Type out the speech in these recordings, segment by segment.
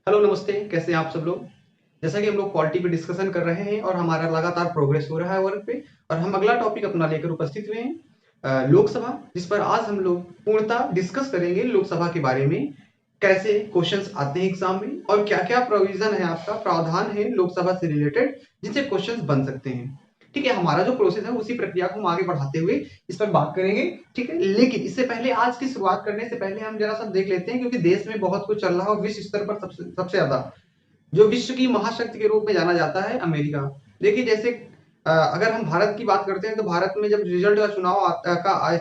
Hello नमस्ते, कैसे हैं आप सब लोग। जैसा कि हम लोग पॉलिटी पे डिस्कशन कर रहे हैं और हमारा लगातार प्रोग्रेस हो रहा है वर्क पे। और हम अगला टॉपिक अपना लेकर उपस्थित हुए हैं लोकसभा, जिस पर आज हम लोग पूर्णतः डिस्कस करेंगे लोकसभा के बारे में। कैसे क्वेश्चंस आते हैं एग्जाम में और क्या क्या प्रोविजन है, आपका प्रावधान है लोकसभा से रिलेटेड, जिनसे क्वेश्चंस बन सकते हैं। ठीक है, हमारा जो प्रोसेस है उसी प्रक्रिया को हम आगे बढ़ाते हुए इस पर बात करेंगे। ठीक है, लेकिन इससे पहले आज की शुरुआत करने से पहले हम जरा सा देख लेते हैं, क्योंकि देश में बहुत कुछ चल रहा है और विश्व स्तर पर सबसे ज्यादा जो विश्व की महाशक्ति के रूप में जाना जाता है अमेरिका। देखिए, जैसे अगर हम भारत की बात करते हैं तो भारत में जब रिजल्ट का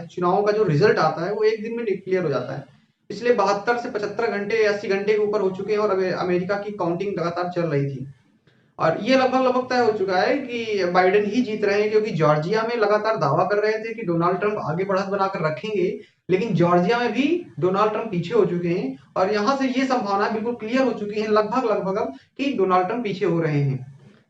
चुनावों का जो रिजल्ट आता है वो एक दिन में क्लियर हो जाता है। पिछले 72 से 75 घंटे 80 घंटे के ऊपर हो चुके हैं और अमेरिका की काउंटिंग लगातार चल रही थी। और ये लगभग लगभग तय हो चुका है कि बाइडेन ही जीत रहे हैं, क्योंकि जॉर्जिया में लगातार दावा कर रहे थे कि डोनाल्ड ट्रंप आगे बढ़त बनाकर रखेंगे, लेकिन जॉर्जिया में भी डोनाल्ड ट्रंप पीछे हो चुके हैं। और यहां से ये संभावना बिल्कुल क्लियर हो चुकी है लगभग लगभग अब कि डोनाल्ड ट्रंप पीछे हो रहे हैं।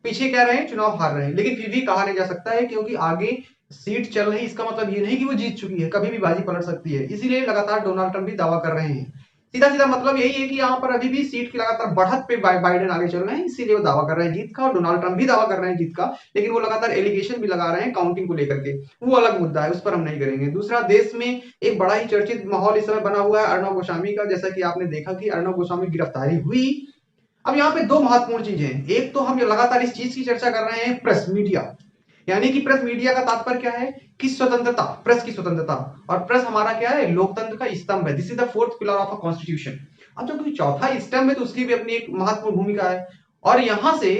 पीछे कह रहे हैं, चुनाव हार रहे हैं, लेकिन फिर भी कहा नहीं जा सकता है, क्योंकि आगे सीट चल रही, इसका मतलब ये नहीं कि वो जीत चुकी है, कभी भी बाजी पलट सकती है। इसीलिए लगातार डोनाल्ड ट्रंप भी दावा कर रहे हैं। सीधा सीधा मतलब यही है कि यहाँ पर अभी भी सीट की लगातार बढ़त पे बाइडेन आगे चल रहे हैं, इसीलिए वो दावा कर रहे हैं जीत का, और डोनाल्ड ट्रंप भी दावा कर रहे हैं जीत का। लेकिन वो लगातार एलिगेशन भी लगा रहे हैं काउंटिंग को लेकर के, वो अलग मुद्दा है, उस पर हम नहीं करेंगे। दूसरा, देश में एक बड़ा ही चर्चित माहौल इस समय बना हुआ है अर्णव गोस्वामी का। जैसा कि आपने देखा कि अर्णव गोस्वामी की गिरफ्तारी हुई। अब यहाँ पे दो महत्वपूर्ण चीजें हैं। एक तो हम लगातार इस चीज की चर्चा कर रहे हैं, प्रेस मीडिया, यानी कि प्रेस मीडिया का तात्पर्य क्या है कि स्वतंत्रता, प्रेस की स्वतंत्रता। और प्रेस हमारा क्या है, लोकतंत्र का स्तंभ है। This is the fourth pillar of a constitution. अब जब कोई चौथा स्तंभ है तो उसकी भी अपनी एक महत्वपूर्ण भूमिका है। और यहां से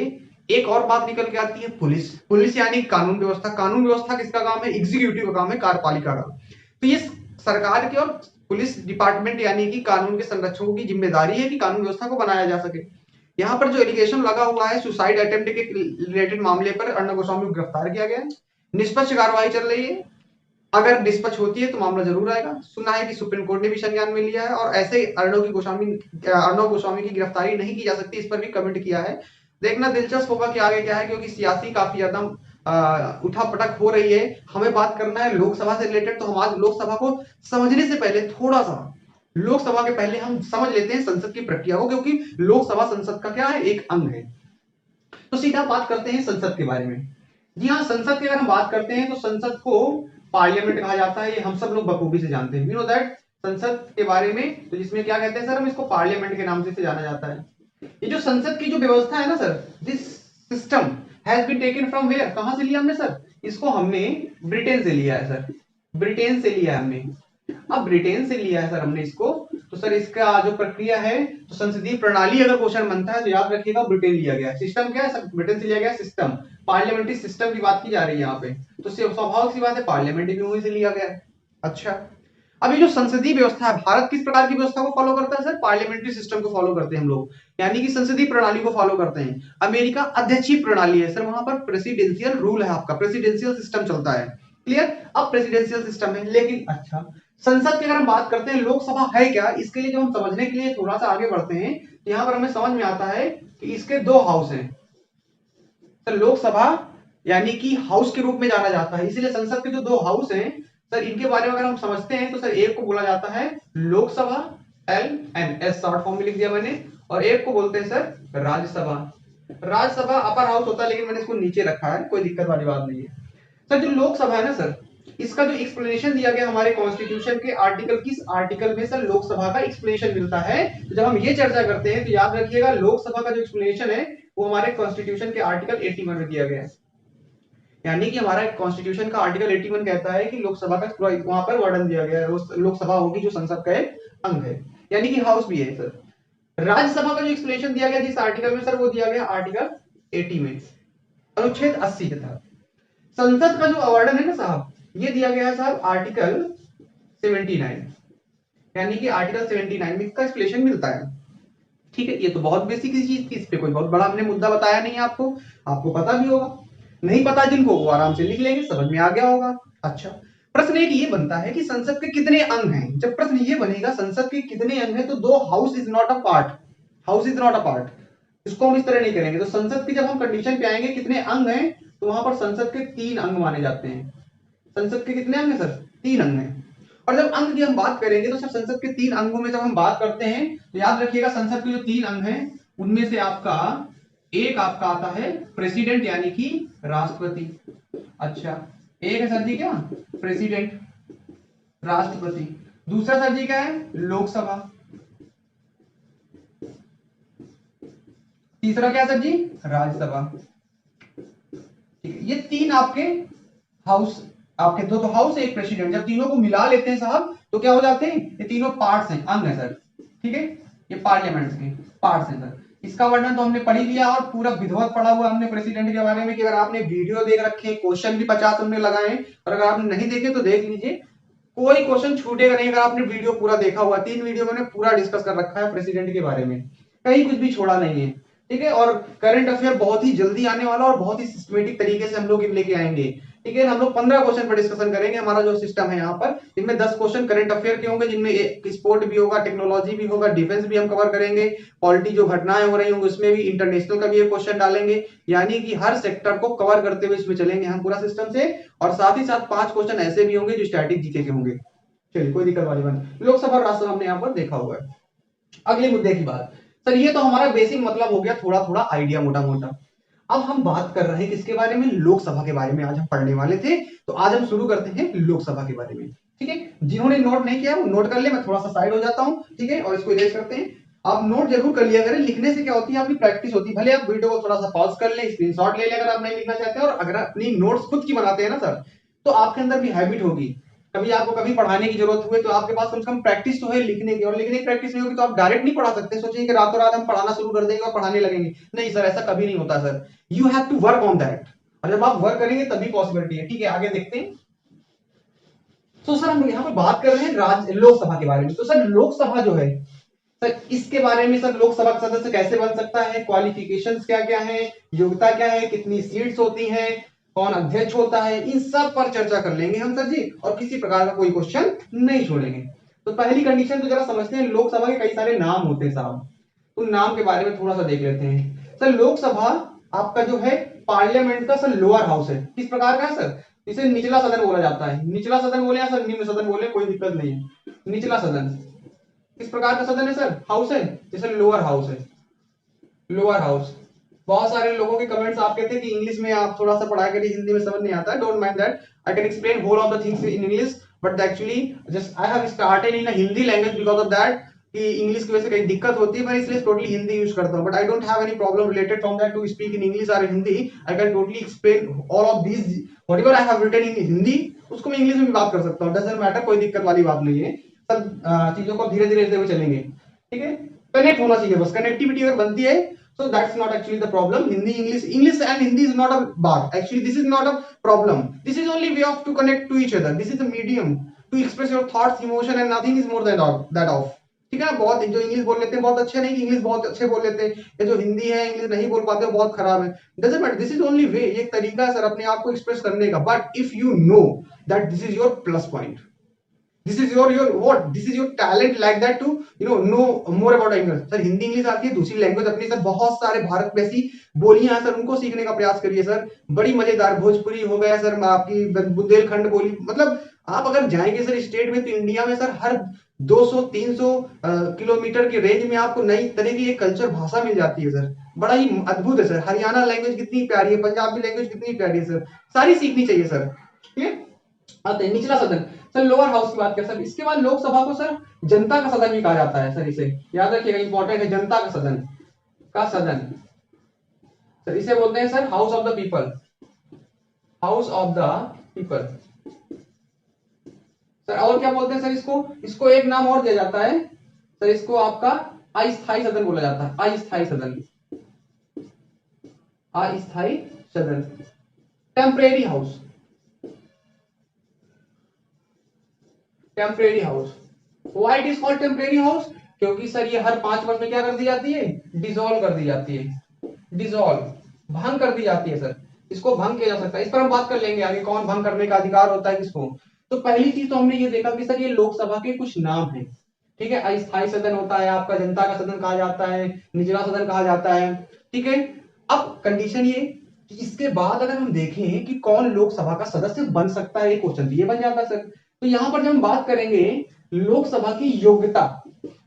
एक और बात निकल के आती है, पुलिस। पुलिस यानी कानून व्यवस्था। कानून व्यवस्था किसका काम है, एग्जीक्यूटिव का काम है, कार्यपालिका का। तो ये सरकार की और पुलिस डिपार्टमेंट यानी कि कानून के संरक्षकों की जिम्मेदारी है कि कानून व्यवस्था को बनाया जा सके। यहाँ पर जो एलिगेशन लगा हुआ है सुसाइड अटेम्प्ट के रिलेटेड मामले पर अर्णव गोस्वामी को गिरफ्तार किया गया है। निष्पक्ष कार्रवाई चल रही है, अगर निष्पक्ष होती है तो मामला जरूर आएगा। सुना है कि सुप्रीम कोर्ट ने भी संज्ञान में लिया है, और ऐसे अर्णव गोस्वामी की गिरफ्तारी नहीं की जा सकती, इस पर भी कमेंट किया है। देखना दिलचस्प होगा कि आगे क्या है, क्योंकि सियासी काफी ज्यादा उठा पटक हो रही है। हमें बात करना है लोकसभा से रिलेटेड, तो हम आज लोकसभा को समझने से पहले थोड़ा सा लोकसभा के पहले हम समझ लेते हैं संसद की प्रक्रिया को, क्योंकि लोकसभा संसद का क्या है, एक अंग है। तो सीधा बात करते हैं संसद के बारे में। जी हाँ, संसद की अगर हम बात करते हैं तो संसद को पार्लियामेंट कहा जाता है, ये हम सब लोग बखूबी से जानते हैं, यू नो दैट। संसद के बारे में तो जिसमें क्या कहते हैं सर, हम इसको पार्लियामेंट के नाम से जाना जाता है। ये जो संसद की जो व्यवस्था है ना sir, this system has been taken from where, कहां से लिया हमने सर, इसको हमने ब्रिटेन से लिया है सर, ब्रिटेन से लिया है हमने। अब ब्रिटेन से लिया है सर हमने इसको, तो सर इसका जो प्रक्रिया है, तो संसदीय प्रणाली अगर क्वेश्चन बनता है तो याद रखिएगा ब्रिटेन लिया गया है। सिस्टम क्या है सर, ब्रिटेन से लिया गया सिस्टम, पार्लियामेंट्री सिस्टम की बात की जा रही है यहाँ पे, तो स्वाभाविक सी बात है पार्लियामेंट्री भी वहीं से लिया गया है। अच्छा, अब ये जो संसदीय व्यवस्था है, भारत किस प्रकार की व्यवस्था को फॉलो करता है सर, पार्लियामेंट्री सिस्टम को फॉलो करते हैं हम लोग, यानी कि संसदीय प्रणाली को फॉलो करते हैं। अमेरिका अध्यक्षीय प्रणाली है सर, वहां पर प्रेसिडेंशियल रूल है, आपका प्रेसिडेंशियल सिस्टम चलता है। क्लियर, अब प्रेसिडेंशियल सिस्टम है। लेकिन अच्छा, संसद की अगर हम बात करते हैं लोकसभा है क्या, इसके लिए जो हम समझने के लिए थोड़ा सा आगे बढ़ते हैं, यहां पर हमें समझ में आता है कि इसके दो हाउस हैं सर। लोकसभा यानी कि हाउस के रूप में जाना जाता है, इसीलिए संसद के जो दो हाउस हैं सर, इनके बारे में अगर हम समझते हैं तो सर एक को बोला जाता है Lok Sabha, L N S short form में लिख दिया मैंने, और एक को बोलते हैं sir Rajya Sabha. Rajya Sabha upper house होता है, लेकिन मैंने इसको नीचे रखा है, कोई दिक्कत वाली बात नहीं है। सर जो लोकसभा है ना सर, इसका जो एक्सप्लेनेशन दिया गया हमारे कॉन्स्टिट्यूशन के आर्टिकल, किस आर्टिकल में सर लोकसभा का एक्सप्लेनेशन मिलता है, तो जब हम ये चर्चा करते हैं तो याद रखिएगा लोकसभा का जो एक्सप्लेनेशन है वो हमारे कॉन्स्टिट्यूशन के आर्टिकल 81 में दिया गया है। यानी कि हमारा कॉन्स्टिट्यूशन का आर्टिकल 81 कहता है कि लोकसभा का वहां पर वर्णन दिया गया है, लोकसभा होगी जो संसद का एक अंग है, यानी कि हाउस भी है सर। राज्यसभा का जो एक्सप्लेनेशन दिया गया जिस आर्टिकल में सर, वो दिया गया आर्टिकल 80 में, अनुच्छेद 80 के तहत। संसद का जो अवार्डन है ना साहब, ये दिया गया है साहब आर्टिकल 79, यानी कि आर्टिकल 79 में इसका एक्सप्लेनेशन मिलता है। ठीक है, ये तो बहुत बेसिक चीज थी, इस पे कोई बहुत बड़ा हमने मुद्दा बताया नहीं आपको, आपको पता भी होगा। नहीं पता जिनको, वो आराम से लिख लेंगे, समझ में आ गया होगा। अच्छा, प्रश्न एक ये बनता है कि संसद के कितने अंग हैं। जब प्रश्न ये बनेगा संसद के कितने अंग हैं, तो दो house is not a part, house is not a part, इसको हम इस तरह नहीं करेंगे। तो संसद की जब हम कंडीशन पे आएंगे कितने अंग हैं, तो वहां पर संसद के 3 अंग माने जाते हैं। संसद के कितने अंग हैं सर, 3 अंग हैं। और जब अंग की हम बात करेंगे तो सर संसद के 3 अंगों में जब हम बात करते हैं तो याद रखिएगा संसद के जो 3 अंग हैं उनमें से आपका एक आपका आता है प्रेसिडेंट यानी कि राष्ट्रपति। अच्छा, एक है सर जी क्या, प्रेसिडेंट राष्ट्रपति। दूसरा सर जी क्या है, लोकसभा। तीसरा क्या है सर जी, राज्यसभा। ठीक है, ये तीन आपके हाउस, आपके दो तो हाउस एक प्रेसिडेंट, जब तीनों को मिला लेते हैं साहब तो क्या हो जाते हैं, ये तीनों पार्ट्स हैं, अंग है सर। ठीक है, ये पार्लियामेंट के पार्ट्स हैं सर। इसका वर्णन तो हमने पढ़ ही लिया और पूरा विधिवत पढ़ा हुआ हमने प्रेसिडेंट के बारे में, कि अगर आपने वीडियो देख रखे, क्वेश्चन भी 50 हमने लगाए, और अगर आपने नहीं देखे तो देख लीजिए, कोई क्वेश्चन छूटेगा नहीं अगर आपने वीडियो पूरा देखा हुआ। 3 वीडियो मैंने पूरा डिस्कस कर रखा है प्रेसिडेंट के बारे में, कहीं कुछ भी छोड़ा नहीं है। ठीक है, और करंट अफेयर बहुत ही जल्दी आने वाला और बहुत ही सिस्टमेटिक तरीके से हम लोग लेके आएंगे। ठीक है, हम लोग 15 क्वेश्चन पर डिस्कशन करेंगे। हमारा जो सिस्टम है यहाँ पर, इनमें 10 क्वेश्चन करंट अफेयर के होंगे, जिनमें एक स्पोर्ट भी होगा, टेक्नोलॉजी भी होगा, डिफेंस भी हम कवर करेंगे, पॉलिटी जो घटनाएं हो रही होंगी उसमें भी, इंटरनेशनल का भी एक क्वेश्चन डालेंगे। यानी कि हर सेक्टर को कवर करते हुए इसमें चलेंगे हम पूरा सिस्टम से। और साथ ही साथ 5 क्वेश्चन ऐसे भी होंगे जो स्टैटिक जीके के होंगे। चलिए, कोई दिक्कत वाली बात नहीं। लोकसभा और राज्यसभा हमने यहाँ पर देखा हुआ है। अगले मुद्दे की बात सर, ये तो हमारा बेसिक मतलब हो गया, थोड़ा थोड़ा आइडिया मोटा मोटा। अब हम बात कर रहे हैं किसके बारे में, लोकसभा के बारे में आज हम पढ़ने वाले थे। तो आज हम शुरू करते हैं लोकसभा के बारे में। ठीक है, जिन्होंने नोट नहीं किया वो नोट कर ले, मैं थोड़ा सा साइड हो जाता हूं। ठीक है, और इसको इरेज करते हैं। आप नोट जरूर कर लिया करें, लिखने से क्या होती है, आपकी प्रैक्टिस होती है। भले आप वीडियो को थोड़ा सा पॉज कर ले, स्क्रीनशॉट ले ले अगर आप नहीं लिखना चाहते हैं, और अगर अपनी नोट्स खुद की बनाते हैं ना सर, तो आपके अंदर भी हैबिट होगी। कभी आपको कभी पढ़ाने की जरूरत हुए तो आपके पास कम से कम प्रैक्टिस तो है लिखने की, और लिखने की प्रैक्टिस नहीं होगी तो आप डायरेक्ट नहीं पढ़ा सकते। सोचिए कि रातों रात हम पढ़ाना शुरू कर देंगे और पढ़ाने लगेंगे, नहीं सर, ऐसा कभी नहीं होता sir. You have to work on that, और जब आप वर्क करेंगे तभी पॉसिबिलिटी है। ठीक है, आगे देखते हैं। तो सर हम यहाँ पर बात कर रहे हैं लोकसभा के बारे में। तो सर लोकसभा जो है सर, इसके बारे में सर, लोकसभा का सदस्य कैसे बन सकता है, क्वालिफिकेशंस क्या क्या है, योग्यता क्या है, कितनी सीट्स होती हैं, कौन अध्यक्ष होता है, इन सब पर चर्चा कर लेंगे हम सर जी, और किसी प्रकार का कोई क्वेश्चन नहीं छोड़ेंगे। तो पहली कंडीशन तो जरा समझते हैं, लोकसभा के कई सारे नाम होते हैं साहब, उन नाम के बारे में थोड़ा सा देख लेते हैं। सर लोकसभा आपका जो है पार्लियामेंट का सर लोअर हाउस है। किस प्रकार का है सर, इसे निचला सदन बोला जाता है। निचला सदन बोले या सर निम्न सदन बोले, कोई दिक्कत नहीं है। निचला सदन किस प्रकार का सदन है सर, हाउस है, जैसे लोअर हाउस है, लोअर हाउस। बहुत सारे लोगों के कमेंट्स आपके थे कि इंग्लिश में आप थोड़ा सा पढ़ा करिए, हिंदी में समझ नहीं आता है। Don't mind that, I can explain whole of the things in English, but actually just I have started in a Hindi language because of that, कि इंग्लिश की वजह से कहीं दिक्कत होती है, मैं इसलिए टोटली हिंदी यूज करता हूं। But I don't have any problem related from that to speak in English और Hindi. I can totally explain all of this whatever I have written in Hindi, उसको मैं इंग्लिश में भी बात कर सकता हूं, डजंट मैटर, कोई दिक्कत वाली बात नहीं है। सब चीजों को धीरे धीरे लेते हुए चलेंगे। ठीक है, कनेक्ट होना चाहिए बस, कनेक्टिविटी अगर बनती है, so that's not actually the problem. Hindi, English and Hindi is not a bar. Actually, this is not a problem. This is only way of to connect to each other. This is the medium to express your thoughts, emotion, and nothing is more than that of. ठीक है ना, बहुत जो English बोल लेते हैं बहुत अच्छे नहीं, इंग्लिश बहुत अच्छे बोल लेते हैं, या जो हिंदी है इंग्लिश नहीं बोल पाते बहुत खराब है। Doesn't matter, this is only way, ये एक तरीका है सर अपने आप को एक्सप्रेस करने का। But if you know that this is your plus point, this is your what, this is your talent like that to know more about English। Sir Hindi English आती है, दूसरी लैंग्वेज अपनी सर बहुत सारे भारत में ऐसी बोलियां हैं सर, उनको सीखने का प्रयास करिए सर, बड़ी मजेदार। भोजपुरी हो गया सर, आपकी बुंदेलखंड बोली, मतलब आप अगर जाएंगे सर स्टेट में, तो इंडिया में सर हर 200-300 किलोमीटर की रेंज में आपको नई तरह की एक कल्चर भाषा मिल जाती है सर, बड़ा ही अद्भुत है सर। हरियाणा लैंग्वेज कितनी प्यारी है, पंजाबी लैंग्वेज कितनी प्यारी है सर, सारी सीखनी चाहिए सर। ठीक है, आते हैं निचला सदन। सर लोअर हाउस की बात करें सर, इसके बाद लोकसभा को सर जनता का सदन भी कहा जाता है सर, इसे याद रखिएगा, इंपॉर्टेंट है, जनता का सदन, का सदन सर, इसे बोलते हैं sir house of the people, house of the people sir. और क्या बोलते हैं सर इसको, इसको एक नाम और दिया जाता है सर, इसको आपका अस्थायी सदन बोला जाता है, अस्थायी सदन, अस्थायी सदन, temporary house, temporary house. Why it is called temporary house, क्योंकि सर ये हर 5 वर्ष में क्या कर दी जाती है, डिसॉल्व कर दी जाती है, डिसॉल्व, भंग कर दी जाती है सर, इसको भंग किया जा सकता है। इस पर हम बात कर लेंगे आगे, कौन भंग करने का अधिकार होता है किसको। तो पहली चीज तो हमने ये देखा कि सर ये लोकसभा के कुछ नाम है। ठीक है, अस्थायी सदन होता है आपका, जनता का सदन कहा जाता है, निचला सदन कहा जाता है। ठीक है, अब कंडीशन ये कि इसके बाद अगर हम देखें कि कौन लोकसभा का सदस्य बन सकता है, ये क्वेश्चन ये बन जाता है सर। तो यहां पर जब हम बात करेंगे लोकसभा की योग्यता,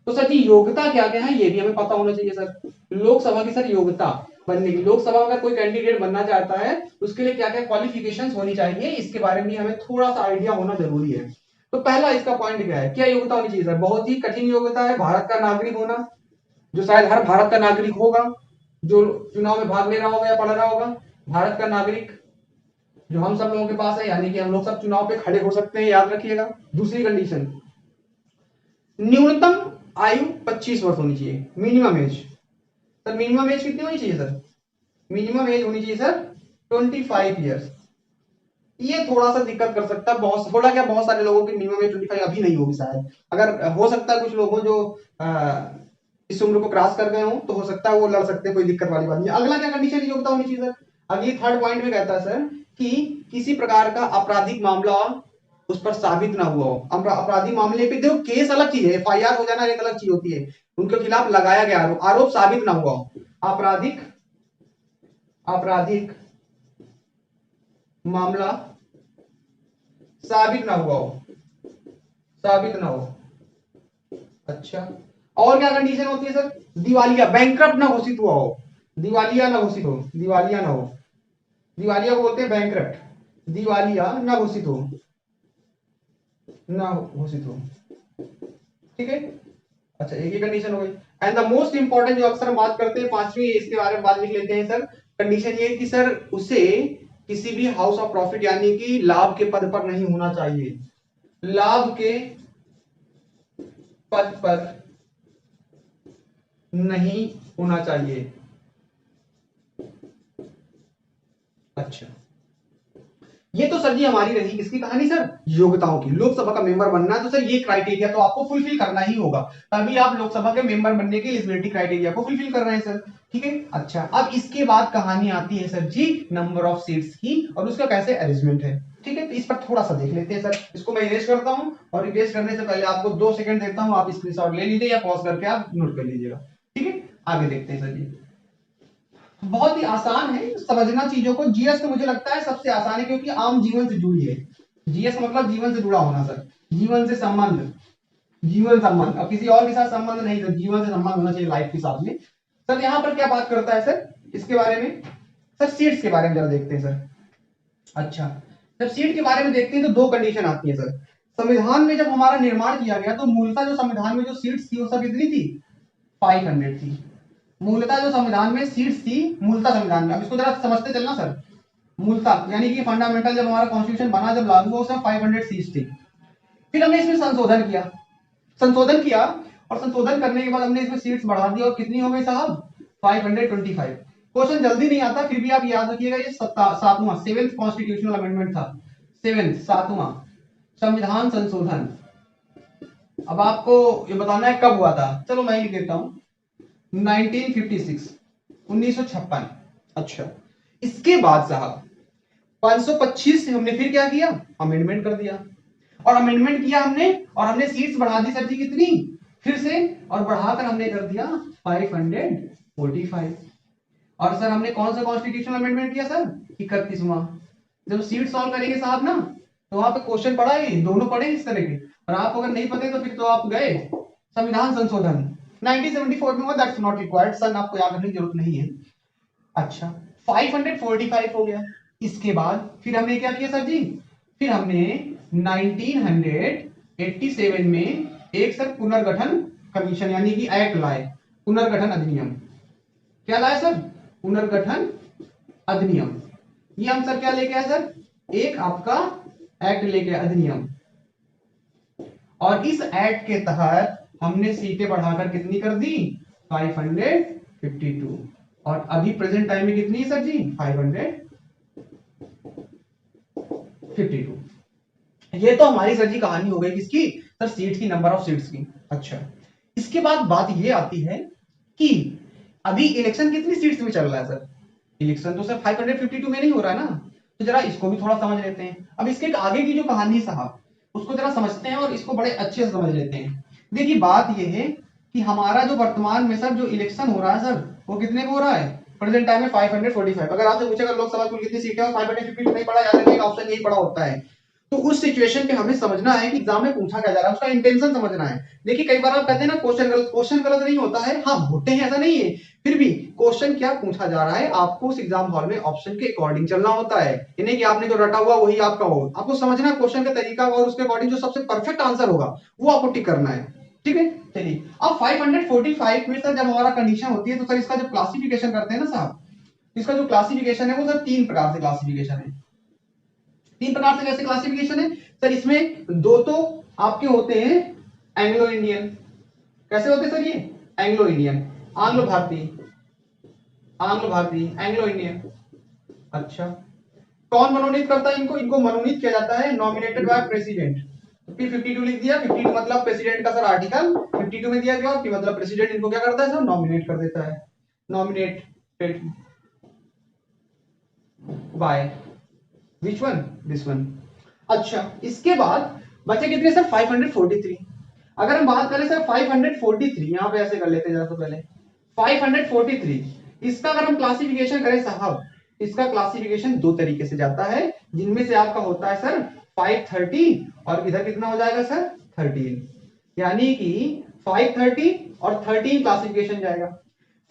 तो सर जी योग्यता क्या क्या है ये भी हमें पता होना चाहिए सर। लोकसभा की सर योग्यता बनने की, लोकसभा अगर कोई कैंडिडेट बनना चाहता है उसके लिए क्या क्या क्वालिफिकेशंस होनी चाहिए, इसके बारे में हमें थोड़ा सा आइडिया होना जरूरी है। तो पहला इसका पॉइंट क्या है, क्या योग्यता होनी चाहिए सर? बहुत ही कठिन योग्यता है, भारत का नागरिक होना, जो शायद हर भारत का नागरिक होगा जो चुनाव में भाग ले रहा होगा या पढ़ रहा होगा। भारत का नागरिक जो हम सब लोगों के पास है, यानी कि हम लोग सब चुनाव पे खड़े हो सकते हैं, याद रखिएगा। दूसरी कंडीशन, न्यूनतम आयु 25 वर्ष होनी चाहिए, minimum age. Sir minimum age कितनी होनी चाहिए सर? मिनिमम एज होनी चाहिए सर 25 ईयर्स। ये थोड़ा सा दिक्कत कर सकता है, बहुत थोड़ा क्या, बहुत सारे लोगों की मिनिमम एज 25 अभी नहीं होगी शायद। अगर हो सकता है कुछ लोगों जो इस उम्र को क्रॉस कर गए हो तो हो सकता है वो लड़ सकते हैं, कोई दिक्कत वाली बात नहीं। अगला क्या कंडीशन योग्यता होनी चाहिए सर? अगली थर्ड पॉइंट में कहता है सर कि किसी प्रकार का आपराधिक मामला उस पर साबित ना हुआ हो। आपराधिक मामले पे देखो, केस अलग चीज है, एफआईआर हो जाना एक अलग चीज होती है, उनके खिलाफ लगाया गया आरोप साबित ना हुआ हो। आपराधिक आपराधिक मामला साबित ना हुआ हो, साबित ना हो। अच्छा, और क्या कंडीशन होती है सर? दिवालिया, बैंकरप्ट ना घोषित हुआ हो, दिवालिया ना घोषित हो, दिवालिया ना हो, दिवालिया को बोलते हैं बैंकरप्ट, दिवालिया ना घोषित हो, ना घोषित हो। ठीक है, अच्छा एक ही कंडीशन हो गई। एंड द मोस्ट इंपॉर्टेंट जो अक्सर हम बात करते हैं पांचवी, इसके बारे में बात लिख लेते हैं सर। कंडीशन ये कि सर उसे किसी भी हाउस ऑफ प्रॉफिट यानी कि लाभ के पद पर नहीं होना चाहिए, लाभ के पद पर नहीं होना चाहिए। अच्छा, ये तो सर जी हमारी रही किसकी कहानी सर? योग्यताओं की। लोकसभा का मेंबर बनना है तो सर ये क्राइटेरिया तो आपको फुलफिल करना ही होगा, तभी आप लोकसभा के मेंबर बनने के एलिजिबिलिटी क्राइटेरिया को फुलफिल कर रहे हैं सर। ठीक है, अच्छा अब इसके बाद कहानी आती है sir ji number of seats की और उसका कैसे अरेंजमेंट है। ठीक है, तो इस पर थोड़ा सा देख लेते हैं सर। इसको मैं इरेज करता हूं और इरेज करने से पहले आपको 2 सेकंड देता हूं, आप स्क्रीनशॉट ले लीजिए या पॉज करके आप नोट कर लीजिएगा। ठीक है, आगे देखते हैं सर जी। बहुत ही आसान है समझना चीजों को। जीएस तो मुझे लगता है सबसे आसान है क्योंकि आम जीवन से जुड़ी है। जीएस मतलब जीवन से जुड़ा होना सर, जीवन से संबंध, जीवन संबंध, अब किसी और के साथ संबंध नहीं सर, जीवन से संबंध होना चाहिए लाइफ के साथ में। सर यहाँ पर क्या बात करता है सर इसके बारे में? सर सीट्स के बारे में जरा देखते हैं सर। अच्छा, जब सीट के बारे में देखते हैं तो 2 कंडीशन आती है सर। संविधान में जब हमारा निर्माण किया गया तो मूलतः जो संविधान में जो सीट्स थी वो सब कितनी थी? 500 थी। मूलतः जो संविधान में सीट्स थी, मूलतः संविधान में, अब इसको जरा समझते चलना सर। मूलतः यानी कि फंडामेंटल जब हमारा कॉन्स्टिट्यूशन बना, जब लागू हुआ, उसमें 500 सीट्स थी। फिर हमने इसमें संशोधन किया, संशोधन किया और संशोधन करने के बाद हमने इसमें सीट्स बढ़ा दी और कितनी हो गई साहब? 525। क्वेश्चन जल्दी नहीं आता, फिर भी आप याद रखिएगा ये 7वां 7th कॉन्स्टिट्यूशनल अमेंडमेंट था। 7वां संविधान संशोधन। अब आपको ये बताना है कब हुआ था, चलो मैं लिख देता हूं 1956, 1956। अच्छा, इसके बाद साहब 525 से हमने फिर क्या किया? अमेंडमेंट कर दिया, और अमेंडमेंट किया हमने और हमने सीट्स बढ़ा दी सर जी कितनी? फिर से, और बढ़ाकर हमने कर दिया 545। और सर हमने कौन सा कॉन्स्टिट्यूशनल अमेंडमेंट किया सर? 31वां। जब सीट सॉल्व करेंगे साहब ना तो वहां पे क्वेश्चन पढ़ा है, दोनों पढ़े इस तरह के, और आप अगर नहीं पते तो फिर तो आप गए। संविधान संशोधन 1974 में हुआ, दैट्स नॉट रिक्वायर्ड सन, आपको याद रखने की जरूरत नहीं है। अच्छा, 545 हो गया। इसके बाद फिर हमने क्या किया सर जी? फिर हमने 1987 में एक सर पुनर्गठन कमीशन यानी कि एक्ट लाए, पुनर्गठन अधिनियम। क्या लाए सर? पुनर्गठन अधिनियम। ये हम सर क्या लेके आए सर? एक आपका एक्ट लेके आए, अधिनियम। और इस एक्ट के तहत हमने सीटें बढ़ाकर कितनी कर दी? 552। और अभी प्रेजेंट टाइम में कितनी है सर जी? 552। ये तो हमारी सर जी कहानी हो गई किसकी? सर सीट की, नंबर ऑफ सीट्स की। अच्छा, इसके बाद बात ये आती है कि अभी इलेक्शन कितनी सीट्स में चल रहा है सर? इलेक्शन तो सर 552 में नहीं हो रहा है ना, तो जरा इसको भी थोड़ा समझ लेते हैं। अब इसके आगे की जो कहानी साहब उसको जरा समझते हैं और इसको बड़े अच्छे से समझ लेते हैं। देखिए बात यह है कि हमारा जो वर्तमान में सर जो इलेक्शन हो रहा है सर, वो कितने को हो रहा है? प्रेजेंट टाइम में 545। अगर आपसे पूछेगा लोकसभा कुल कितनी सीटें और 552 नहीं पड़ा, याद रखिएगा ऑप्शन यही पड़ा होता है। तो उस सिचुएशन पे हमें समझना है कि एग्जाम में पूछा क्या जा रहा है, उसका इंटेंशन समझना है। देखिए कई बार आप कहते हैं ना क्वेश्चन गलत नहीं होता है, हाँ होते हैं, ऐसा नहीं है, फिर भी क्वेश्चन क्या पूछा जा रहा है आपको उस एग्जाम हॉल में ऑप्शन के अकॉर्डिंग चलना होता है, यानी कि आपने जो रटा हुआ वही आपका हो, आपको समझना क्वेश्चन का तरीका और उसके अकॉर्डिंग जो सबसे परफेक्ट आंसर होगा वो आपको टिक करना है। ठीक है, चलिए अब 545 में सर जब हमारा कंडीशन होती है तो सर इसका जब क्लासिफिकेशन करते हैं ना साहब, इसका जो क्लासिफिकेशन है वो सर 3 प्रकार से क्लासिफिकेशन है। 3 प्रकार से कैसे क्लासिफिकेशन है सर, इसमें 2 तो आपके होते हैं एंग्लो इंडियन, कैसे होते हैं सर ये एंग्लो इंडियन, आंग्ल भारतीय, आंग्ल भारतीय एंग्लो इंडियन। अच्छा, कौन मनोनीत करता है इनको, इनको मनोनीत किया जाता है नॉमिनेटेड बाय प्रेसिडेंट। पी 52 लिख दिया, 52 मतलब प्रेसिडेंट का सर आर्टिकल 52 में दिया गया, और पी मतलब प्रेसिडेंट इनको क्या करता है सर नॉमिनेट कर देता है, nominated by which one this one. अच्छा, इसके बाद बचे कितने सर 543। अगर हम बात करें सर 543, यहां पे ऐसे कर लेते हैं जरा, तो पहले 543 इसका अगर हम क्लासिफिकेशन करें साहब, इसका क्लासिफिकेशन 2 तरीके से जाता है, जिनमें से आपका होता है सर 530 और इधर कितना हो जाएगा सर 13, यानी कि 530 और 13 क्लासिफिकेशन जाएगा।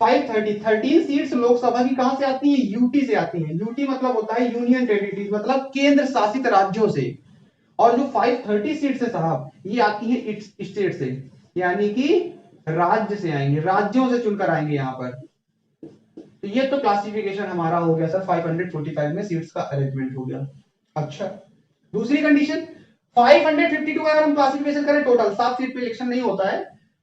530 13 सीट्स लोकसभा की कहां से आती है, यूटी से आती है। यूटी मतलब होता है यूनियन टेरिटरीज, मतलब केंद्र शासित राज्यों से। और जो 530 सीट्स है साहब ये आती है स्टेट से, यानी कि राज्य से आएंगे, राज्यों से चुनकर आएंगे यहाँ पर। तो ये तो क्लासिफिकेशन हमारा हो गया सर 545 में सीट्स का अरेंजमेंट हो गया। अच्छा, दूसरी कंडीशन 552 का अगर हम क्लासिफिकेशन करें, टोटल 7 सीट पे इलेक्शन नहीं होता है,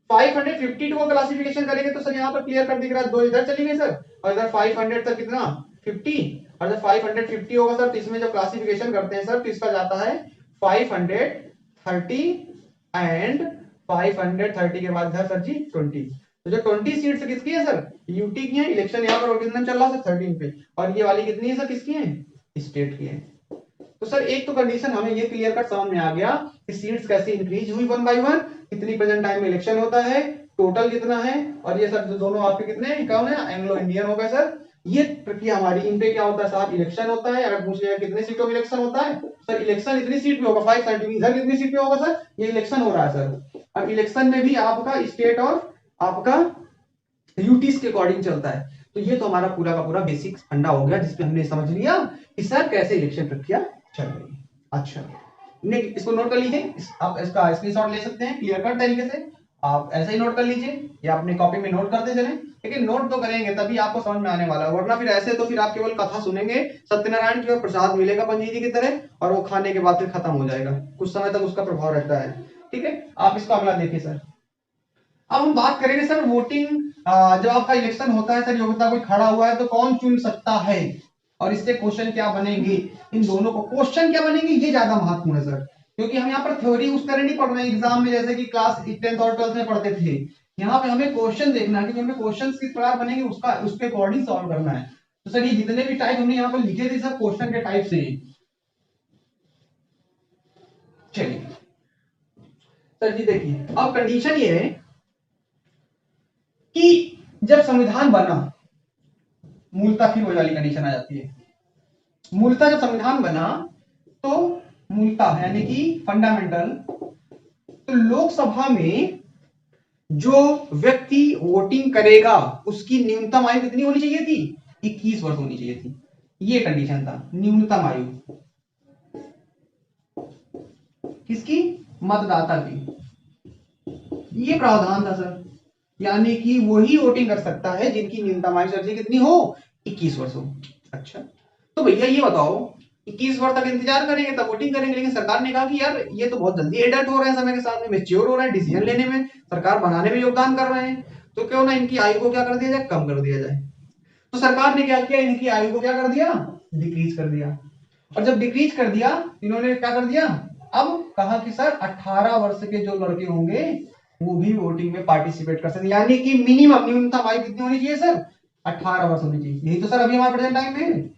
552 का क्लासिफिकेशन करेंगे तो सर यहाँ पर क्लियर कर दिख रहा है, 2 इधर चली गई सर, और इधर 500 तक कितना 50, और जब 550 होगा सर तो इसमें जब क्लासिफिकेशन करते हैं सर तो इसका जाता है 530 एंड 530 के बाद इधर सर जी 20। तो जो 20 सीट्स किसकी है सर यूटी की है, इलेक्शन यहाँ पर ऑर्गेनाइजेशन चल रहा है सर 13 पे, और ये वाली कितनी है सर किसकी है स्टेट की है। तो सर एक तो कंडीशन हमें ये क्लियर कट समझ में आ गया कि सीट्स कैसे इंक्रीज हुई 1 बाय 1, कितनी प्रेजेंट टाइम में इलेक्शन होता है, टोटल कितना है, और ये सर जो दोनों आपके कितने कौन है एंग्लो इंडियन हो गए सर। ये प्रक्रिया हमारी, इन पे क्या होता है साहब इलेक्शन होता है। अगर पूछ लिया कितने सीटों में इलेक्शन होता है सर, इलेक्शन इतनी सीट पे होगा 530, इधर कितनी सीट पे होगा सर, ये इलेक्शन हो रहा है सर। अब इलेक्शन में भी आपका स्टेट और आपका यूटीज के अकॉर्डिंग चलता है। तो ये तो हमारा पूरा का पूरा बेसिक फंडा हो गया, जिसपे हमने समझ लिया कि सर कैसे इलेक्शन प्रक्रिया चल रही है। अच्छा, इसको नोट कर लीजिए, आप इसका स्क्रीनशॉट ले सकते हैं क्लियर कट तरीके से, आप ऐसे ही नोट कर लीजिए या अपने कॉपी में नोट करते चलें, लेकिन नोट तो करेंगे तभी आपको समझ में आने वाला है, वरना फिर ऐसे तो फिर आप केवल कथा सुनेंगे सत्यनारायण की, और प्रसाद मिलेगा पंडित जी की तरह, और वो खाने के बाद फिर खत्म हो जाएगा, कुछ समय तक उसका प्रभाव रहता है। ठीक है, आप इसको अगला देखिए सर। अब हम बात करेंगे सर वोटिंग, जब आपका इलेक्शन होता है सर, योग्यता कोई खड़ा हुआ है तो कौन चुन सकता है, और इससे क्वेश्चन क्या बनेंगे, इन दोनों को क्वेश्चन क्या बनेंगे ये ज्यादा महत्वपूर्ण है सर, क्योंकि हम यहाँ पर थ्योरी उस तरह नहीं पढ़ रहे हैं एग्जाम में जैसे कि क्लास 10th और 12th में पढ़ते थे। यहाँ पे हमें क्वेश्चन देखना है कि हमें क्वेश्चन किस प्रकार बनेंगे उसका उसके अकॉर्डिंग सॉल्व करना है। तो सर ये जितने भी टाइप हमने यहाँ पर लिखे थे सब क्वेश्चन के टाइप से। चलिए सर जी देखिए, अब कंडीशन ये है कि जब संविधान बना, मूलतः फिर वही वाली कंडीशन आ जाती है, मूलतः जब संविधान बना तो मूलतः यानी कि फंडामेंटल, तो लोकसभा में जो व्यक्ति वोटिंग करेगा उसकी न्यूनतम आयु कितनी होनी चाहिए थी, 21 वर्ष होनी चाहिए थी, ये कंडीशन था न्यूनतम आयु किसकी, मतदाता की, ये प्रावधान था सर, यानी कि वही वोटिंग कर सकता है जिनकी न्यूनतम आयु सर कितनी हो 21 वर्ष हो। अच्छा, तो भैया ये बताओ 21 वर्ष तक इंतजार करेंगे तब वोटिंग करेंगे, लेकिन सरकार ने कहा कि यार ये तो बहुत जल्दी एडल्ट हो रहे हैं, समय के साथ में मैच्योर हो रहे हैं, डिसीजन लेने में सरकार बनाने में योगदान कर रहे हैं, तो क्यों ना इनकी आयु को क्या कर दिया जाए, कम कर दिया जाए। तो सरकार ने क्या किया, इनकी आयु को क्या कर दिया, डिक्रीज कर दिया, और जब डिक्रीज कर दिया इन्होंने क्या कर दिया, अब कहा कि सर 18 वर्ष के जो लड़के होंगे वो भी वोटिंग में पार्टिसिपेट कर सकते, यानी कि मिनिमम न्यूनतम आयु कितनी होनी चाहिए सर, 18 वर्ष होनी चाहिए, यही तो सर अभी हमारे प्रेजेंट टाइम में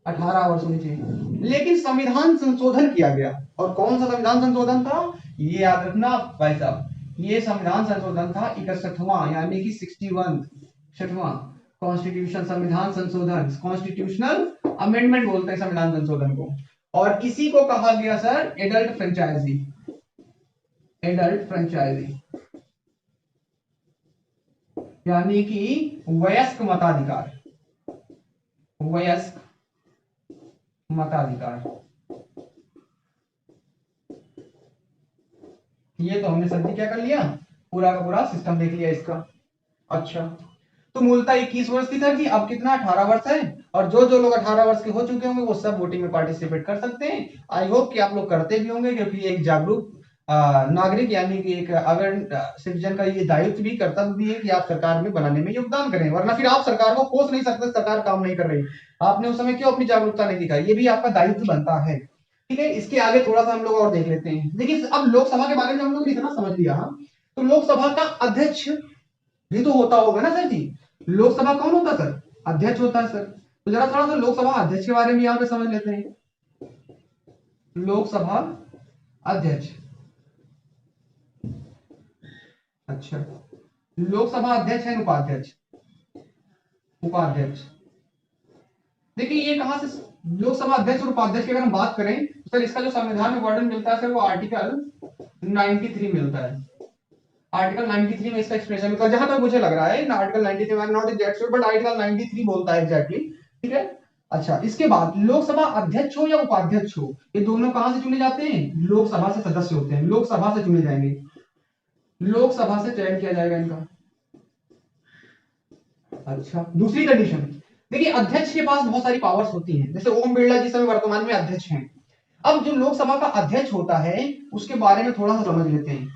18 वर्ष होनी चाहिए। लेकिन संविधान संशोधन किया गया, और कौन सा संविधान संशोधन था, ये याद रखना भाई साहब, ये संविधान संशोधन था 61वां, यानी कि 61वां कॉन्स्टिट्यूशन संविधान संशोधन, कॉन्स्टिट्यूशनल अमेंडमेंट बोलते हैं संविधान संशोधन को। और इसी को कहा गया sir adult franchise. Adult franchise यानी कि वयस्क मताधिकार। वयस्क मताधिकार। ये तो हमने सर जी क्या कर लिया, पूरा का पूरा सिस्टम देख लिया इसका। अच्छा, तो मूलतः 21 वर्ष की था कि अब कितना 18 वर्ष है, और जो जो लोग 18 वर्ष के हो चुके होंगे वो सब वोटिंग में पार्टिसिपेट कर सकते हैं। आई होप कि आप लोग करते भी होंगे, क्योंकि एक जागरूक नागरिक यानी कि एक अगर सिटीजन का ये दायित्व भी कर्तव्य भी है कि आप सरकार में बनाने में योगदान करें, वरना फिर आप सरकार को कोस नहीं सकते, सरकार काम नहीं कर रही, आपने उस समय क्यों अपनी जागरूकता नहीं दिखाई, ये भी आपका दायित्व बनता है। ठीक है, इसके आगे थोड़ा सा हम लोग और देख लेते हैं। देखिए अब लोकसभा के बारे में हम लोग इतना समझ लिया, तो लोकसभा का अध्यक्ष भी तो होता होगा ना सर जी। लोकसभा कौन होता है सर, अध्यक्ष होता है सर। तो जरा थोड़ा सा लोकसभा अध्यक्ष के बारे में यहाँ पे समझ लेते हैं। लोकसभा अध्यक्ष, अच्छा, लोकसभा अध्यक्ष है उपाध्यक्ष। उपाध्यक्ष, देखिए ये कहां से लोकसभा अध्यक्ष और उपाध्यक्ष की अगर हम बात करें तो सर इसका जो संविधान में वर्णन मिलता है सर वो आर्टिकल 93 मिलता है। आर्टिकल 93 में इसका एक्सप्रेशन मिलता है, जहां तक मुझे लग रहा है ना, article 93 I am not exact sure but article 93 बोलता है एग्जैक्टली। ठीक है, अच्छा, इसके बाद लोकसभा अध्यक्ष हो या उपाध्यक्ष हो, ये दोनों कहां से चुने जाते हैं, लोकसभा से सदस्य होते हैं, लोकसभा से चुने जाएंगे, लोकसभा से चयन किया जाएगा इनका। अच्छा, दूसरी कंडीशन, देखिए अध्यक्ष के पास बहुत सारी पावर्स होती हैं, जैसे ओम बिरला जी समय वर्तमान में अध्यक्ष हैं। अब जो लोकसभा का अध्यक्ष होता है उसके बारे में थोड़ा सा समझ लेते हैं।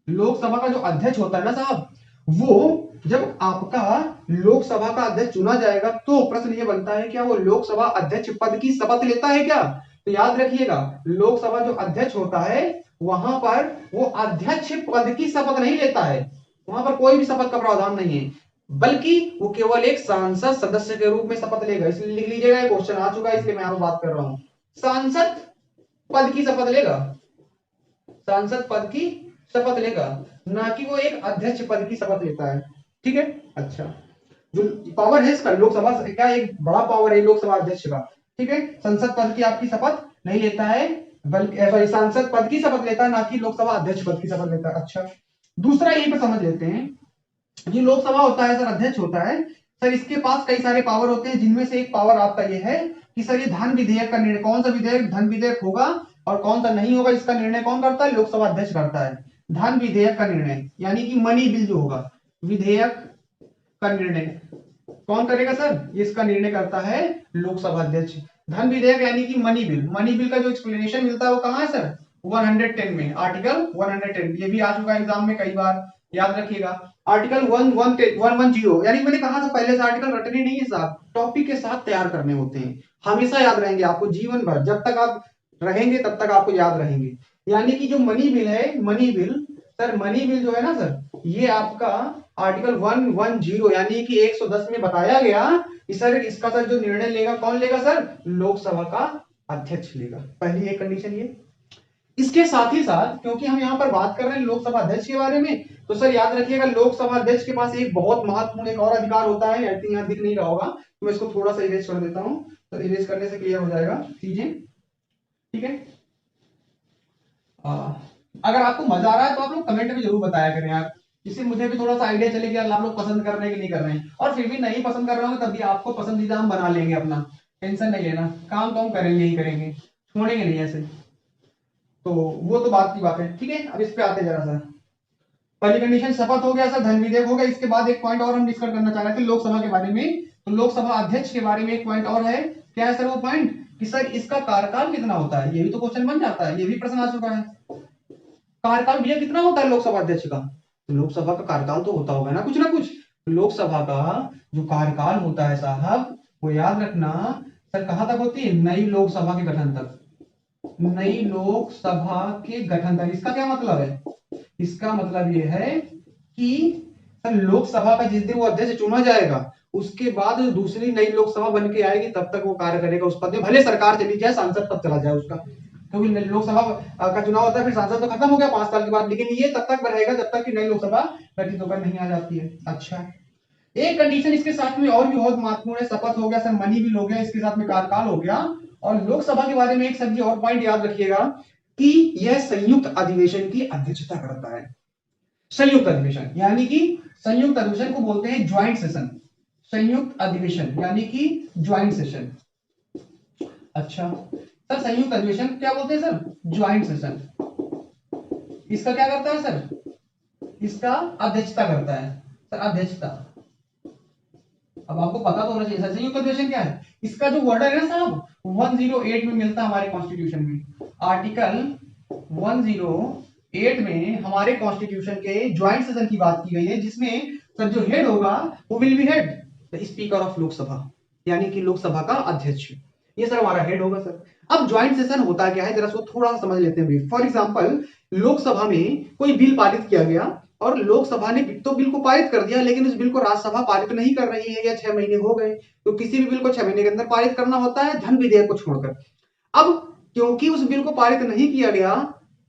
लोकसभा का जो अध्यक्ष होता है ना साहब, वो जब आपका लोकसभा का अध्यक्ष चुना जाएगा तो प्रश्न ये बनता है क्या वो लोकसभा अध्यक्ष पद की शपथ लेता है क्या। तो याद रखिएगा, लोकसभा जो अध्यक्ष होता है वहां पर वो अध्यक्ष पद की शपथ नहीं लेता है, वहां पर कोई भी शपथ का प्रावधान नहीं है, बल्कि वो केवल एक सांसद सदस्य के रूप में शपथ लेगा। इसलिए लिख लीजिएगा, क्वेश्चन आ चुका है इसलिए मैं आपको बात कर रहा हूं, सांसद पद की शपथ लेगा, सांसद पद की शपथ लेगा, ना कि वो एक अध्यक्ष पद की शपथ लेता है। ठीक है, अच्छा, जो पावर है इसका लोकसभा का एक बड़ा पावर है लोकसभा अध्यक्ष का। ठीक है, संसद पद की आपकी शपथ नहीं लेता है, बल्कि सॉरी सांसद पद की शपथ लेता है, ना कि लोकसभा अध्यक्ष पद की शपथ लेता है। अच्छा, दूसरा यहीं पे समझ लेते हैं, जो लोकसभा होता है सर, अध्यक्ष होता है सर, इसके पास कई सारे पावर होते हैं, जिनमें से एक पावर आपका ये है कि सर ये धन विधेयक का निर्णय, कौन सा विधेयक धन विधेयक होगा और कौन सा नहीं होगा, इसका निर्णय कौन करता है, लोकसभा अध्यक्ष करता है। धन विधेयक का निर्णय यानी कि मनी बिल जो होगा, विधेयक का निर्णय कौन करेगा सर, इसका निर्णय करता है लोकसभा अध्यक्ष। धन विधेयक यानी कि मनी बिल, मनी बिल का जो एक्सप्लेनेशन मिलता है वो कहां है सर, 110 में, आर्टिकल 110, ये भी आ चुका है एग्जाम में कई बार, याद रखिएगा। आर्टिकल 110 यानी मैंने कहा था पहले से आर्टिकल रटने नहीं है साहब, टॉपिक के साथ तैयार करने होते हैं, हमेशा याद रहेंगे आपको जीवन भर, जब तक आप रहेंगे तब तक आपको याद रहेंगे। यानी कि जो मनी बिल है, money bill sir, money bill जो है ना सर, ये आपका आर्टिकल 110 यानी कि 110 में बताया गया कि सर इसका सर जो निर्णय लेगा कौन लेगा सर, लोकसभा का अध्यक्ष लेगा। पहली एक कंडीशन ये। इसके साथ ही साथ क्योंकि हम यहाँ पर बात कर रहे हैं लोकसभा अध्यक्ष के बारे में, तो सर याद रखिएगा लोकसभा अध्यक्ष के पास एक बहुत महत्वपूर्ण एक और अधिकार होता है, आई थिंक यहाँ दिख नहीं रहा होगा, तो मैं इसको थोड़ा सा इरेज कर देता हूँ, तो इरेज करने से क्लियर हो जाएगा चीजें। ठीक है, अगर आपको मजा आ रहा है तो आप लोग कमेंट में जरूर बताया करें यार, इससे मुझे भी थोड़ा सा आइडिया चले कि यार आप लोग पसंद कर रहे हैं कि नहीं कर रहे हैं, और फिर भी नहीं पसंद कर रहे होंगे तब भी आपको पसंदीदा हम बना लेंगे अपना, टेंशन नहीं लेना, काम तो हम करेंगे ही करेंगे, छोड़ेंगे नहीं ऐसे, तो वो तो बात की बात है। ठीक है, अब इस पे आते जरा सा, पहली कंडीशन शपथ हो गया सर, धन विधेयक हो गया, इसके बाद एक पॉइंट और हम डिस्कस करना चाह रहे थे लोकसभा के बारे में, तो लोकसभा अध्यक्ष के बारे में एक पॉइंट और है, क्या है सर वो पॉइंट, कि सर इसका कार्यकाल कितना होता है, ये भी तो क्वेश्चन बन जाता है, ये भी प्रश्न आ चुका है, कार्यकाल भैया कितना होता है लोकसभा अध्यक्ष का, तो लोकसभा का कार्यकाल तो होता होगा ना कुछ, लोकसभा का जो कार्यकाल होता है साहब, वो याद रखना सर कहां तक होती है, नई लोकसभा के गठन तक, नई लोकसभा के गठन तक। इसका क्या मतलब है, इसका मतलब यह है कि सर लोकसभा का जिस दिन वो अध्यक्ष चुना जाएगा उसके बाद दूसरी नई लोकसभा बन के आएगी तब तक वो कार्य करेगा उस पद में, भले सरकार चली जाए, सांसद पद चला जाए उसका, क्योंकि लोकसभा का चुनाव होता है, फिर सांसद तो खत्म हो गया 5 साल के बाद, लेकिन ये तब तक रहेगा जब तक कि नई लोकसभा गठित होकर नहीं आ जाती है। अच्छा, एक कंडीशन इसके साथ में और भी बहुत महत्वपूर्ण है, शपथ हो गया सर, मनी बिल हो गया, इसके साथ में कार्यकाल हो गया, और लोकसभा के बारे में एक सर जी और पॉइंट याद रखिएगा कि यह संयुक्त अधिवेशन की अध्यक्षता करता है। संयुक्त अधिवेशन यानी कि संयुक्त अधिवेशन को बोलते हैं ज्वाइंट सेशन। संयुक्त अधिवेशन यानी कि ज्वाइंट सेशन। अच्छा सर, संयुक्त अधिवेशन क्या बोलते हैं सर? Joint session. इसका क्या करता है सर? इसका अध्यक्षता करता है सर, अध्यक्षता। अब आपको पता तो होना चाहिए सर संयुक्त अधिवेशन क्या है। इसका जो वर्डर है ना साहब 108 में मिलता है हमारे कॉन्स्टिट्यूशन में। आर्टिकल 108 में हमारे कॉन्स्टिट्यूशन के ज्वाइंट सेशन की बात की गई है, जिसमें सर जो हेड होगा वो will be head the speaker of Lok Sabha, यानी कि लोकसभा का अध्यक्ष। ये सर हमारा हेड होगा सर। अब ज्वाइंट सेशन होता क्या है जरा सो थोड़ा सा समझ लेते हैं। फॉर एग्जांपल लोकसभा में कोई बिल पारित किया गया और लोकसभा ने तो बिल को पारित कर दिया, लेकिन उस बिल को राज्यसभा पारित नहीं कर रही है या 6 महीने हो गए, तो किसी भी बिल को 6 महीने के अंदर पारित करना होता है, धन विधेयक को छोड़कर। अब क्योंकि उस बिल को पारित नहीं किया गया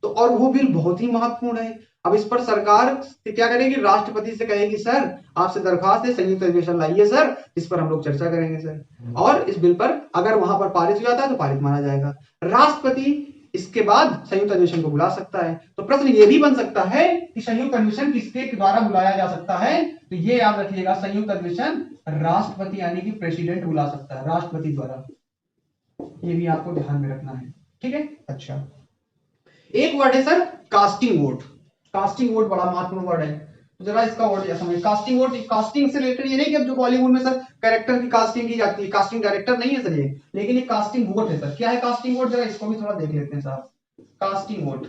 तो और वो बिल बहुत ही महत्वपूर्ण है, अब इस पर सरकार क्या करेगी? राष्ट्रपति से कहेगी सर आपसे दरखास्त है संयुक्त अधिवेशन लाइए सर, इस पर हम लोग चर्चा करेंगे सर। और इस बिल पर अगर वहां पर पारित हो जाता है तो पारित माना जाएगा। राष्ट्रपति इसके बाद संयुक्त अधिवेशन को बुला सकता है। तो प्रश्न ये भी बन सकता है कि संयुक्त अधिवेशन किसके द्वारा बुलाया जा सकता है? तो ये याद रखिएगा, संयुक्त अधिवेशन राष्ट्रपति यानी कि प्रेसिडेंट बुला सकता है, राष्ट्रपति द्वारा। ये भी आपको ध्यान में रखना है, ठीक है। अच्छा, एक वर्ड है sir casting vote. Casting vote बड़ा महत्वपूर्ण वर्ड है, तो जरा इसका वर्ड समझिए। कास्टिंग वोट, कास्टिंग से रिलेटेड ये नहीं कि अब जो बॉलीवुड में सर कैरेक्टर की कास्टिंग की जाती है, कास्टिंग डायरेक्टर नहीं है सर ये, लेकिन ये कास्टिंग वोट है सर। क्या है कास्टिंग वोट? जरा इसको भी थोड़ा देख लेते हैं साहब। Casting vote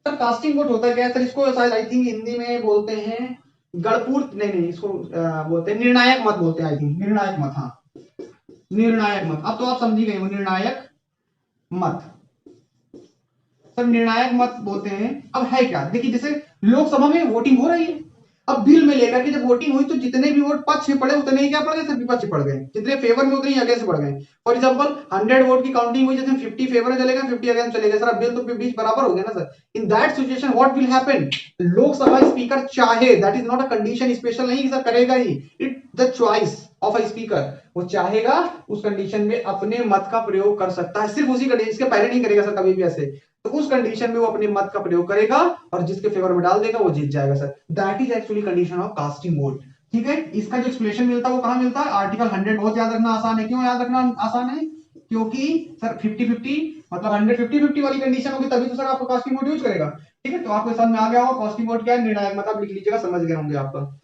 sir, casting vote होता क्या है सर? इसको शायद आई थिंक हिंदी में बोलते हैं गणपूर्त, नहीं इसको बोलते हैं निर्णायक मत बोलते हैं, आई थिंक निर्णायक मत। हाँ निर्णायक मत, अब तो आप समझी गए हो निर्णायक मत सर, निर्णायक मत बोलते हैं। अब है क्या, देखिए जैसे लोकसभा में वोटिंग हो रही है, अब बिल में लेकर के जब वोटिंग हुई तो जितने भी वोट पक्ष में पड़े उतने ही क्या पड़ गए सर? विपक्ष पड़ गए। जितने फेवर में उतने ही अगेंस्ट पड़ गए। फॉर एग्जांपल 100 वोट की काउंटिंग हुई, जैसे 50 फेवर में चलेगा 50 अगेंस्ट चलेगा सर, अब बिल तो 20 बराबर हो गया ना सर। In that situation what will happen? Lok Sabha speaker चाहे, that is not a condition, special नहीं सर करेगा ही, it the choice of a speaker, वो चाहेगा उस कंडीशन में अपने मत का प्रयोग कर सकता है, सिर्फ उसी कंडीशन, इसके पहले नहीं करेगा सर कभी भी ऐसे। तो उस कंडीशन में वो अपने मत का प्रयोग करेगा और जिसके फेवर में डाल देगा वो जीत जाएगा sir. That is actually condition of casting vote, ठीक है। इसका जो एक्सप्लेनेशन मिलता है वो कहां मिलता है? आर्टिकल 100। बहुत याद रखना आसान है। क्यों याद रखना आसान है? क्योंकि सर 50-50 मतलब 100-50-50 वाली कंडीशन होगी तभी तो सर आपको कास्टिंग वोट यूज करेगा, ठीक है। तो आपको समझ में आ गया होगा कास्टिंग वोट क्या है, निर्णायक मत, आप लिख लीजिएगा, समझ गए होंगे आपका।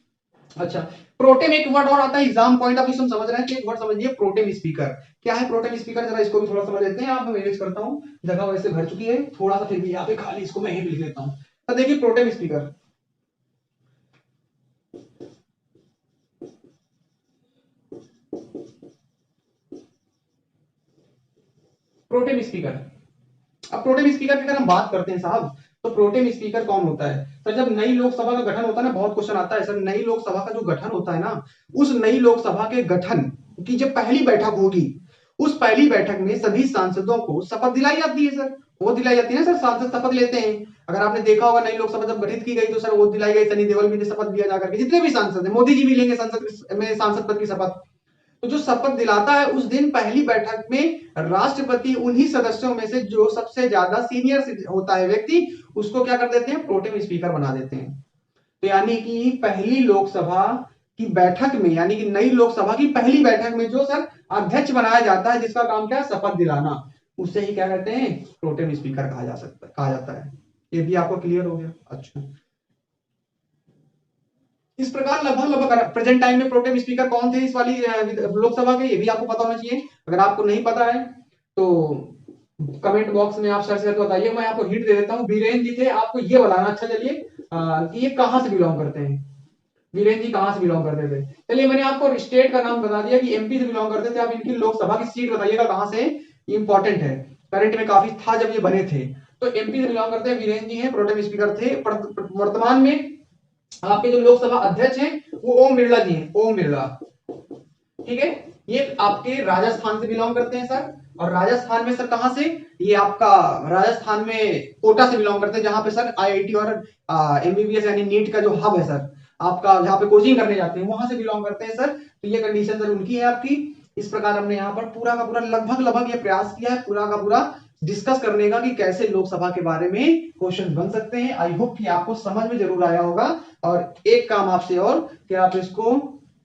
अच्छा, प्रोटेम एक वर्ड और आता है एग्जाम पॉइंट ऑफ व्यू समझ रहे हैं, तो एक वर्ड समझिए प्रोटेम स्पीकर। क्या है प्रोटेम स्पीकर? जरा इसको भी थोड़ा समझ लेते हैं। आप मैं मैनेज करता हूं, जगह वैसे भर चुकी है थोड़ा सा, फिर भी यहाँ पे खाली इसको मैं ही लिख लेता हूं। तो देखिए प्रोटेम स्पीकर, प्रोटेम स्पीकर। अब प्रोटेम स्पीकर की अगर हम बात करते हैं साहब, तो प्रोटेम स्पीकर कौन होता है सर? जब नई लोकसभा का गठन होता है ना, बहुत क्वेश्चन आता है सर, नई लोकसभा का जो गठन होता है ना, उस नई लोकसभा के गठन की जब पहली बैठक होगी, उस पहली बैठक में सभी सांसदों को शपथ दिलाई जाती है सर। वो दिलाई जाती है ना सर, सांसद शपथ लेते हैं। अगर आपने देखा होगा नई लोकसभा जब गठित की गई तो सर वो दिलाई गई, सनी देओल भी ने शपथ दिया जाकर के, जितने भी सांसद हैं, मोदी जी भी लेंगे संसद में सांसद पद की शपथ। तो जो शपथ दिलाता है उस दिन पहली बैठक में राष्ट्रपति उन्हीं सदस्यों में से जो सबसे ज्यादा सीनियर होता है व्यक्ति, उसको क्या कर देते हैं? प्रोटेम स्पीकर बना देते हैं। तो यानी कि पहली लोकसभा की बैठक में, यानी कि नई लोकसभा की पहली बैठक में जो सर अध्यक्ष बनाया जाता है, जिसका काम क्या है? शपथ दिलाना, उससे ही क्या कहते हैं? प्रोटेम स्पीकर कहा जाता है। ये भी आपको क्लियर हो गया? अच्छा, इस प्रकार लगभग प्रेजेंट टाइम में प्रोटेम स्पीकर कौन थे इस वाली लोकसभा के, ये भी आपको पता होना चाहिए। अगर आपको नहीं पता है तो कमेंट बॉक्स में आप सर्च करके बताइए, मैं आपको हिंट दे देता हूँ। वीरेंद्र जी थे, आपको ये बताना। अच्छा चलिए कि ये कहां से बिलोंग करते हैं, वीरेंद्र जी कहां से बिलोंग करते थे। चलिए मैंने आपको स्टेट का नाम बता दिया कि एमपी से बिलोंग करते थे, आप इनकी लोकसभा की सीट बताइएगा कहां से, इंपॉर्टेंट है, करंट में काफी था जब ये बने थे। तो एमपी से बिलोंग करते हैं, वीरेंद्र जी हैं, प्रोटेम स्पीकर थे। वर्तमान में आपके जो लोकसभा अध्यक्ष हैं वो ओम बिरला जी हैं, ओम बिरला, ठीक है। ये आपके राजस्थान से बिलोंग करते हैं सर। और राजस्थान में सर कहां से? ये आपका राजस्थान में कोटा से बिलोंग करते हैं, जहां पे सर आईआईटी और एमबीबीएस यानी नीट का जो हब है सर, आपका जहाँ पे कोचिंग करने जाते हैं वहां से बिलोंग करते हैं सर, तो ये कंडीशन सर उनकी है आपकी। इस प्रकार हमने यहाँ पर पूरा का पूरा लगभग ये प्रयास किया है पूरा का पूरा डिस्कस करने का कि कैसे लोकसभा के बारे में क्वेश्चन बन सकते हैं। आई होप कि आपको समझ में जरूर आया होगा। और एक काम आपसे और कि आप इसको,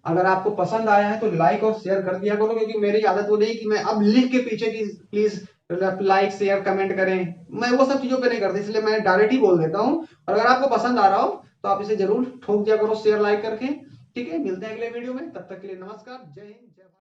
अगर आपको पसंद आया है तो लाइक और शेयर कर दिया करो, क्योंकि मेरी आदत वो नहीं कि मैं अब लिख के पीछे की प्लीज लाइक शेयर कमेंट करें, मैं वो सब चीजों पे नहीं करता, इसलिए मैं डायरेक्ट ही बोल देता हूँ। और अगर आपको पसंद आ रहा हो तो आप इसे जरूर ठोक दिया करो शेयर लाइक करके। ठीक है, मिलते हैं अगले वीडियो में, तब तक के लिए नमस्कार, जय हिंद, जय भारत।